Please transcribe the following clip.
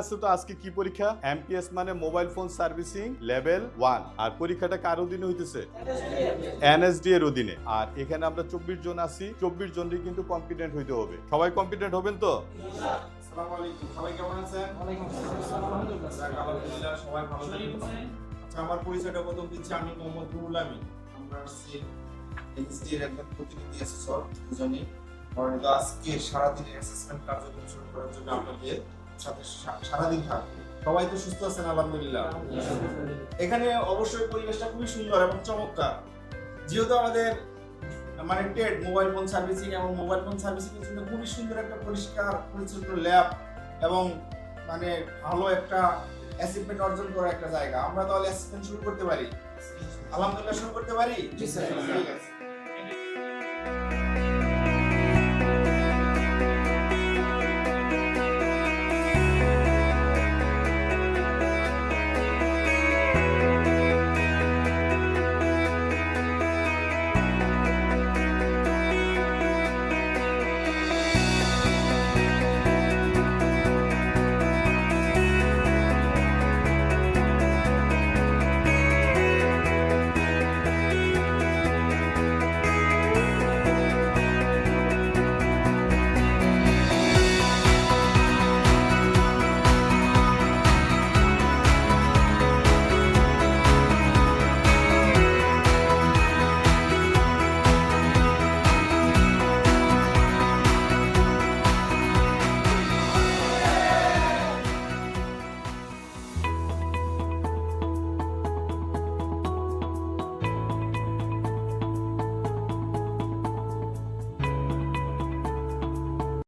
আছে তো আজকে কি পরীক্ষা? এমপিএস মানে মোবাইল ফোন সার্ভিসিং লেভেল 1। আর পরীক্ষাটা কার অধীনে হইতেছে? এনএসডি এর অধীনে। আর এখানে আমরা 24 জন আছি, 24 জনই কিন্তু কম্পিটেন্ট হইতে হবে। সবাই কম্পিটেন্ট হবেন তো? আসসালামু আলাইকুম, সবাই কেমন আছেন? আলহামদুলিল্লাহ, সবাই ভালো আছেন। আচ্ছা, আমার পরিচয়টা প্রথম দিচ্ছি, আমি মোহাম্মদ রুহুল আমিন। আমরা আসছি এনএসডি এর একজন প্রতিনিধি আছি, স্যার দুজনেই। আমরা আজকে সারাদিনের অ্যাসেসমেন্ট কার্যক্রম শুরু করার জন্য আপনাদের সাথে সারাদিন থাকবো। সবাই তো সুস্থ আছেন? আলহামদুলিল্লাহ। এখানে অবশ্যই পরিবেশটা খুবই সুন্দর এবং চমৎকার। যেহেতু আমাদের মানে টেট মোবাইল ফোন সার্ভিসিং এবং মোবাইল ফোন সার্ভিসিং এর জন্য খুবই সুন্দর একটা পরিষ্কার পরিচ্ছন্ন ল্যাব এবং মানে ভালো একটা অ্যাচিভমেন্ট অর্জন করার একটা জায়গা। আমরা তাহলে অ্যাসেসমেন্ট শুরু করতে পারি? আলহামদুলিল্লাহ, শুরু করতে পারি। জি স্যার। ঠিক আছে।